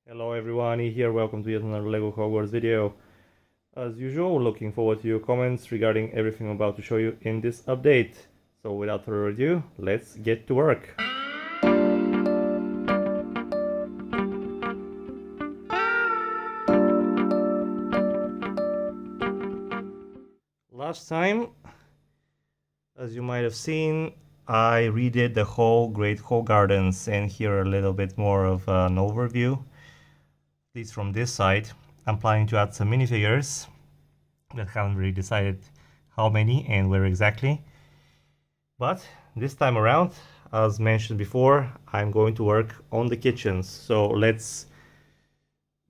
Hello everyone, here, welcome to yet another LEGO Hogwarts video. As usual, looking forward to your comments regarding everything I'm about to show you in this update. So without further ado, let's get to work. Last time, as you might have seen, I redid the whole Great Hall Gardens, and here a little bit more of an overview. At least from this side, I'm planning to add some minifigures that haven't really decided how many and where exactly. But this time around, as mentioned before, I'm going to work on the kitchens. So let's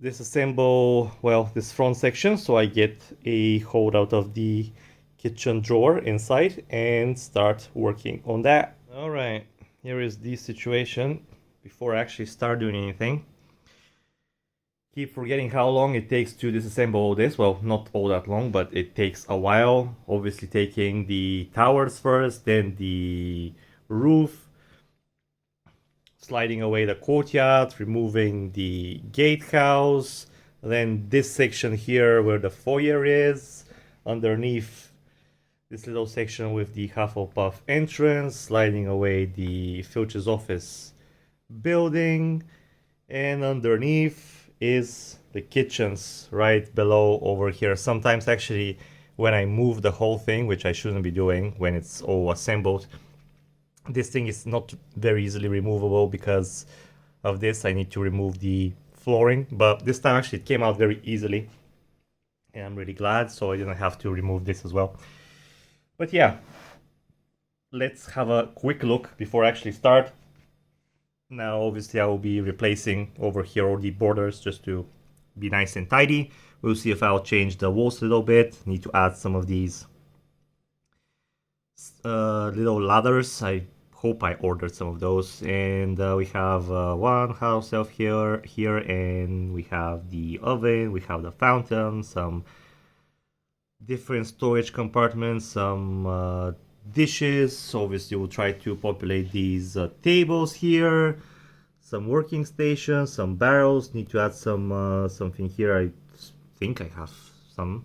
disassemble, well, this front section so I get a hold out of the kitchen drawer inside and start working on that. All right, here is the situation before I actually start doing anything. Keep forgetting how long it takes to disassemble all this. Well, not all that long, but it takes a while. Obviously taking the towers first, then the roof, sliding away the courtyard, removing the gatehouse, then this section here where the foyer is, underneath this little section with the Hufflepuff entrance, sliding away the Filch's office building, and underneath is the kitchens right below over here. Sometimes actually when I move the whole thing, which I shouldn't be doing when it's all assembled, this thing is not very easily removable. Because of this I need to remove the flooring, but this time actually it came out very easily and I'm really glad, so I didn't have to remove this as well. But yeah, let's have a quick look before I actually start. Now obviously I will be replacing over here all the borders just to be nice and tidy. We'll see if I'll change the walls a little bit. Need to add some of these little ladders. I hope I ordered some of those. And we have one house elf here, and we have the oven, we have the fountain, some different storage compartments, some dishes. Obviously we'll try to populate these tables here, some working stations, some barrels. Need to add some something here. I think I have some.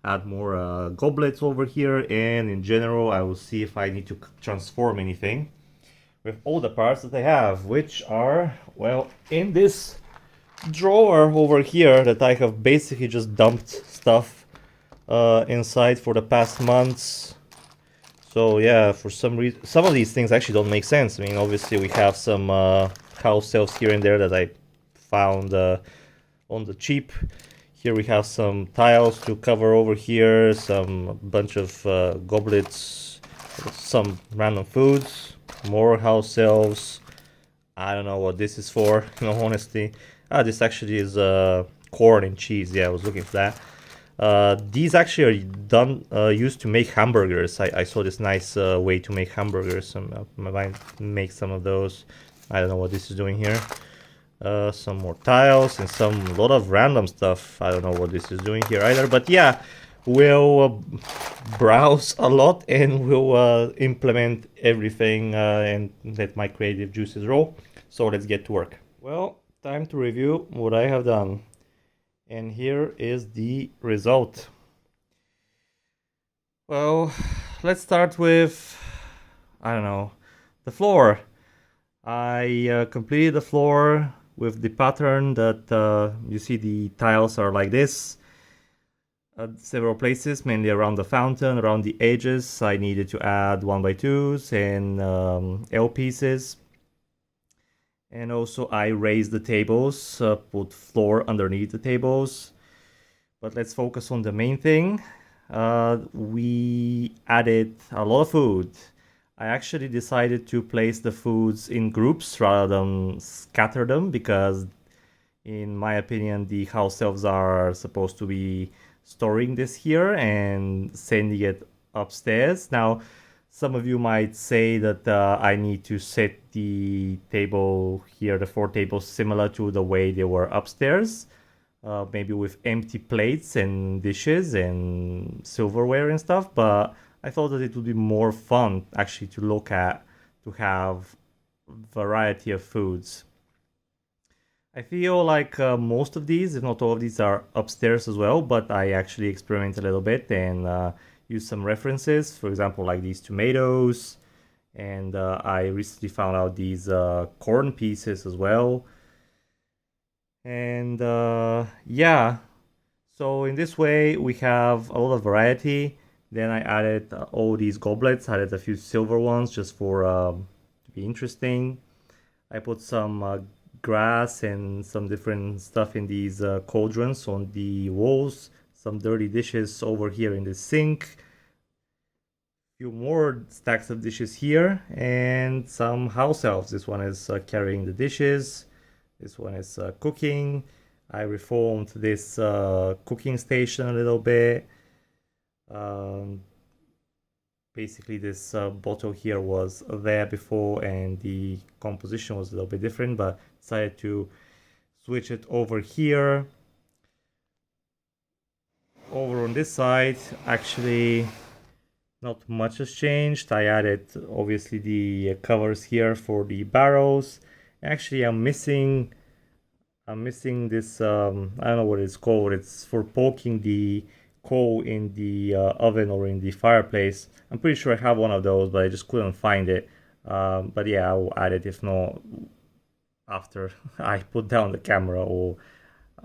Add more goblets over here, and in general I will see if I need to transform anything with all the parts that I have, which are, well, in this drawer over here that I have basically just dumped stuff inside for the past months. So yeah, for some reason, some of these things actually don't make sense. I mean, obviously we have some house elves here and there that I found on the cheap. Here we have some tiles to cover over here, some bunch of goblets, some random foods, more house elves. I don't know what this is for, you know, honestly. This actually is corn and cheese. Yeah, I was looking for that. These actually are done, used to make hamburgers. I saw this nice way to make hamburgers. I might make some of those. I don't know what this is doing here. Some more tiles and some lot of random stuff. I don't know what this is doing here either. But yeah, we'll browse a lot and we'll implement everything and let my creative juices roll. So let's get to work. Well, time to review what I have done. And here is the result. Well, let's start with, I don't know, the floor. I completed the floor with the pattern that you see. The tiles are like this at several places, mainly around the fountain, around the edges. I needed to add 1x2s and L pieces. And also I raised the tables, put floor underneath the tables. But let's focus on the main thing. We added a lot of food. I actually decided to place the foods in groups rather than scatter them, because in my opinion the house elves are supposed to be storing this here and sending it upstairs. Now some of you might say that I need to set the table here, the 4 tables, similar to the way they were upstairs. Maybe with empty plates and dishes and silverware and stuff, but I thought that it would be more fun actually to look at, to have variety of foods. I feel like most of these, if not all of these, are upstairs as well, but I actually experiment a little bit and use some references. For example, like these tomatoes, and I recently found out these corn pieces as well. And yeah, so in this way we have a lot of variety. Then I added all these goblets, added a few silver ones just for to be interesting. I put some grass and some different stuff in these cauldrons on the walls, some dirty dishes over here in the sink, few more stacks of dishes here, and some house elves. This one is carrying the dishes, this one is cooking. I reformed this cooking station a little bit. Um, Basically, this bottle here was there before and the composition was a little bit different, but decided to switch it over here. Over on this side, actually not much has changed. I added obviously the covers here for the barrels. Actually, I'm missing this I don't know what it's called. It's for poking the coal in the oven or in the fireplace. I'm pretty sure I have one of those, but I just couldn't find it. But yeah, I will add it if not after I put down the camera or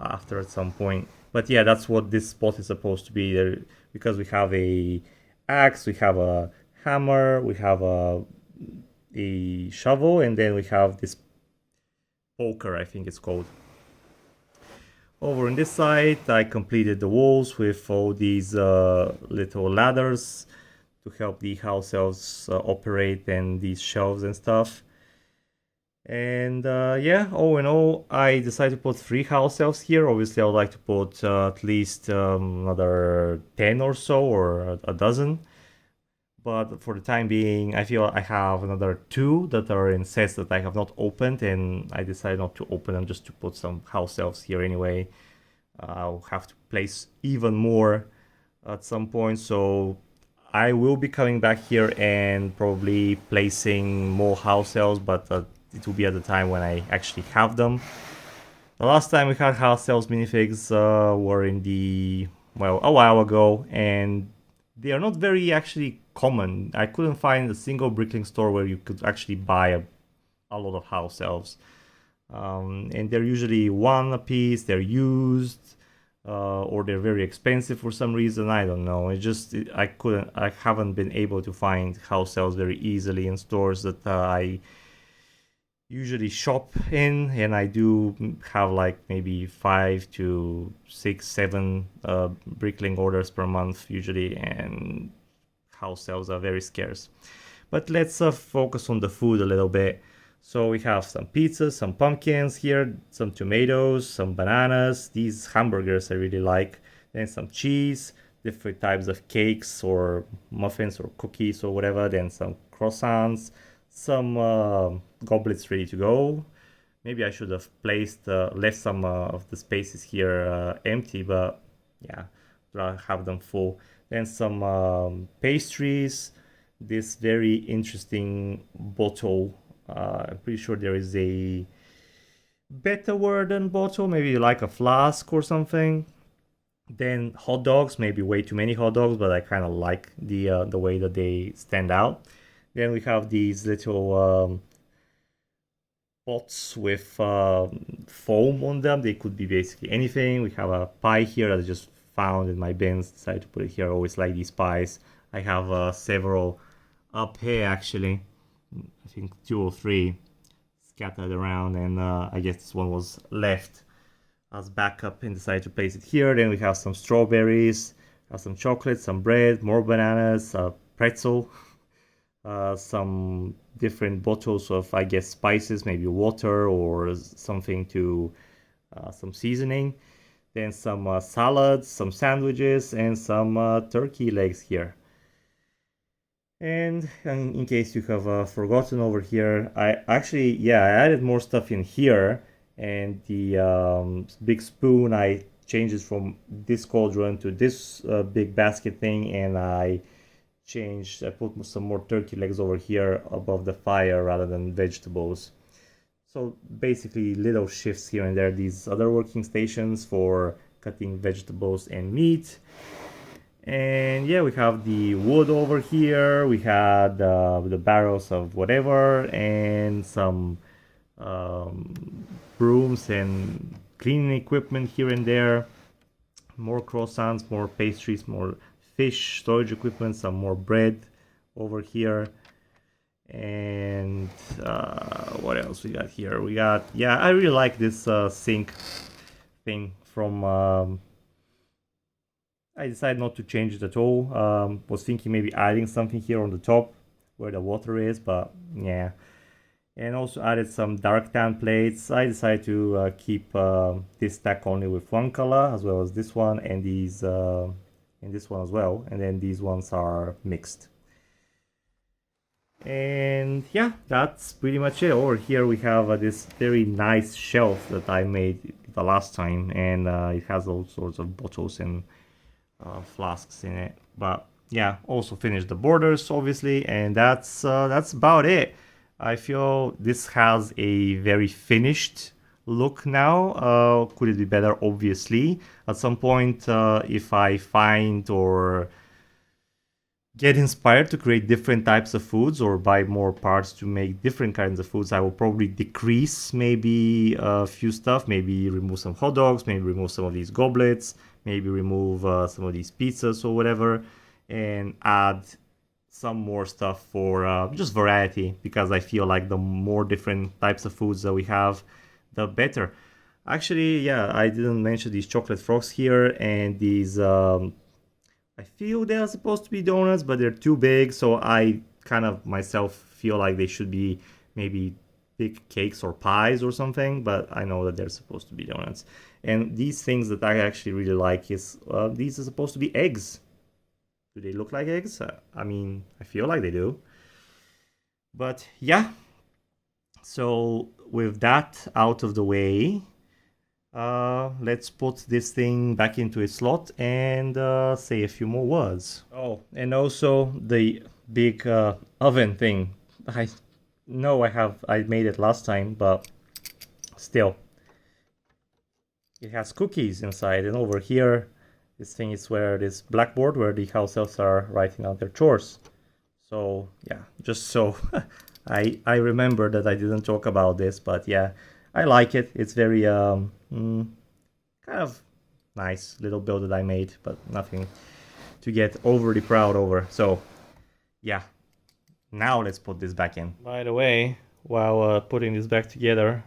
after at some point. But yeah, that's what this spot is supposed to be there, because we have a axe, we have a hammer, we have a shovel, and then we have this poker, I think it's called. Over on this side, I completed the walls with all these little ladders to help the house elves operate, and these shelves and stuff. And yeah, all in all, I decided to put 3 house elves here. Obviously, I would like to put at least another 10 or so, or a dozen. But for the time being, I feel I have another 2 that are in sets that I have not opened, and I decided not to open them just to put some house elves here anyway. I'll have to place even more at some point, so I will be coming back here and probably placing more house elves, but it will be at the time when I actually have them. The last time we had house elves minifigs were in a while ago, and they are not very actually common. I couldn't find a single brickling store where you could actually buy a lot of house elves. And they're usually 1 a piece, they're used, or they're very expensive for some reason. I don't know. I haven't been able to find house elves very easily in stores that I usually shop in, and I do have like maybe 5 to 6, 7 brickling orders per month usually, and house elves are very scarce. But let's focus on the food a little bit. So we have some pizzas, some pumpkins here, some tomatoes, some bananas. These hamburgers I really like. Then some cheese, different types of cakes or muffins or cookies or whatever. Then some croissants, some goblets ready to go. Maybe I should have left some of the spaces here empty, but yeah, I'll have them full. Then some pastries, this very interesting bottle. I'm pretty sure there is a better word than bottle, maybe like a flask or something. Then hot dogs, maybe way too many hot dogs, but I kind of like the way that they stand out. Then we have these little pots with foam on them. They could be basically anything. We have a pie here that I just found in my bins. Decided to put it here. I always like these pies. I have several up here actually. I think 2 or 3 scattered around, and I guess this one was left as backup and decided to place it here. Then we have some strawberries, some chocolate, some bread, more bananas, pretzel, some different bottles of, I guess, spices, maybe water or something to some seasoning. Then some salads, some sandwiches, and some turkey legs here. And in case you have forgotten over here, I added more stuff in here, and the big spoon, I changed it from this cauldron to this big basket thing, and I put some more turkey legs over here above the fire rather than vegetables. So basically little shifts here and there, these other working stations for cutting vegetables and meat. And yeah, we have the wood over here. We had the barrels of whatever and some brooms and cleaning equipment here and there. More croissants, more pastries, more fish storage equipment, some more bread over here. And what else we got here? We got, yeah, I really like this sink thing from I decided not to change it at all. Was thinking maybe adding something here on the top where the water is, but yeah. And also added some dark tan plates. I decided to keep this stack only with one color, as well as this one and these and this one as well. And then these ones are mixed. And yeah, that's pretty much it. Over here we have this very nice shelf that I made the last time, and it has all sorts of bottles and flasks in it. But yeah, also finished the borders obviously, and that's about it. I feel this has a very finished look now. Could it be better? Obviously, at some point, if I find or get inspired to create different types of foods or buy more parts to make different kinds of foods, I will probably decrease maybe a few stuff, maybe remove some hot dogs, maybe remove some of these goblets, maybe remove some of these pizzas or whatever, and add some more stuff for just variety, because I feel like the more different types of foods that we have, the better. Actually, yeah, I didn't mention these chocolate frogs here, and these I feel they are supposed to be donuts, but they're too big, so I kind of myself feel like they should be maybe big cakes or pies or something, but I know that they're supposed to be donuts. And these things that I actually really like is these are supposed to be eggs. Do they look like eggs? I mean, I feel like they do. But yeah, so with that out of the way, let's put this thing back into its slot and say a few more words. Oh, and also the big oven thing. I know I made it last time, but still. It has cookies inside, and over here, this thing is where this blackboard where the house elves are writing out their chores. So yeah, just so I remember that I didn't talk about this, but yeah, I like it. It's very kind of nice little build that I made, but nothing to get overly proud over. So yeah, now let's put this back in. By the way, while putting this back together,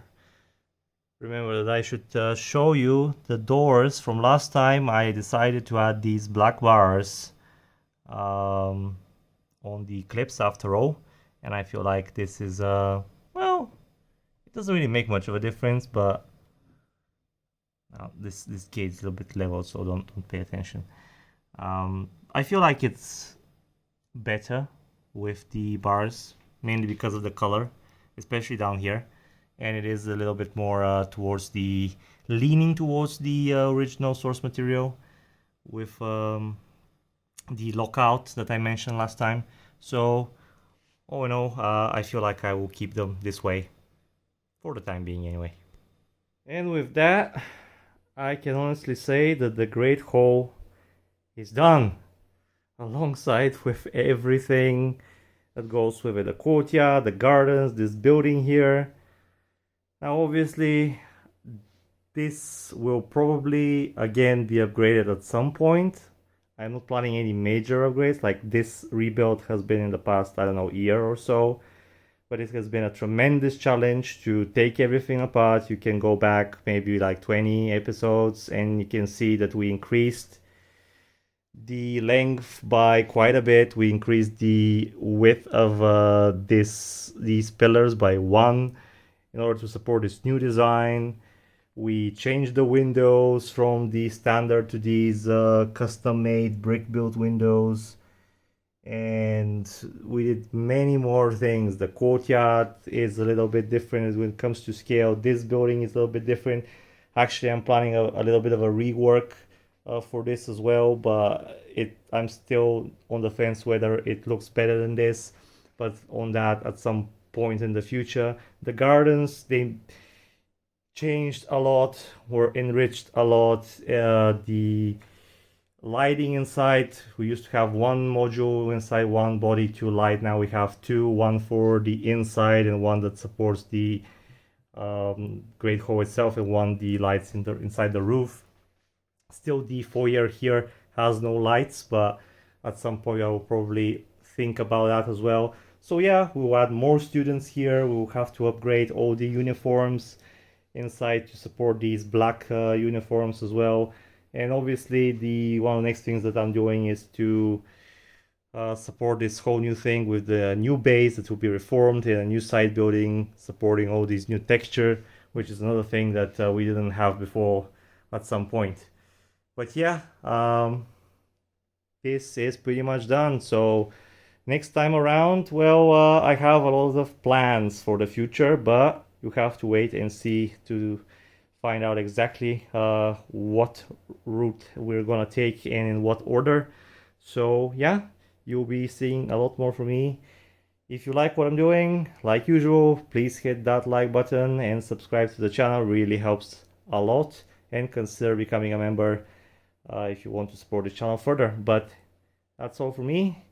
remember that I should show you the doors from last time. I decided to add these black bars on the clips after all, and I feel like this is well, it doesn't really make much of a difference, but this gate is a little bit level, so don't pay attention. I feel like it's better with the bars, mainly because of the color, especially down here, and it is a little bit more leaning towards the original source material with the lockout that I mentioned last time. So all in all, I feel like I will keep them this way for the time being anyway. And with that, I can honestly say that the Great Hall is done, alongside with everything that goes with it. The courtyard, the gardens, this building here. Now obviously this will probably again be upgraded at some point. I'm not planning any major upgrades, like this rebuild has been in the past, I don't know, year or so. But it has been a tremendous challenge to take everything apart. You can go back maybe like 20 episodes and you can see that we increased the length by quite a bit. We increased the width of these pillars by 1 in order to support this new design. We changed the windows from the standard to these custom-made brick-built windows. And we did many more things. The courtyard is a little bit different when it comes to scale. This building is a little bit different. Actually, I'm planning a little bit of a rework for this as well, but I'm still on the fence whether it looks better than this. But on that, at some point in the future. The gardens, they changed a lot, were enriched a lot. The lighting inside, we used to have one module inside, one body to light. Now we have two, one for the inside and one that supports the Great Hall itself, and one the lights inside the roof. Still, the foyer here has no lights, but at some point I will probably think about that as well. So yeah, we will add more students here. We will have to upgrade all the uniforms inside to support these black uniforms as well. And obviously the one of the next things that I'm doing is to support this whole new thing with the new base that will be reformed and a new side building supporting all these new texture, which is another thing that we didn't have before at some point. But yeah, this is pretty much done. So next time around, well, I have a lot of plans for the future, but you have to wait and see to find out exactly what route we're gonna take and in what order. So yeah, you'll be seeing a lot more from me. If you like what I'm doing, like usual, please hit that like button and subscribe to the channel. Really helps a lot, and consider becoming a member if you want to support the channel further. But that's all for me.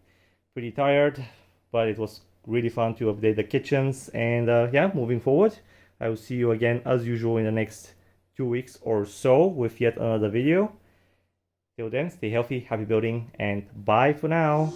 Pretty tired, but it was really fun to update the kitchens. And yeah, moving forward, I will see you again as usual in the next 2 weeks or so with yet another video. Till then, stay healthy, happy building, and bye for now.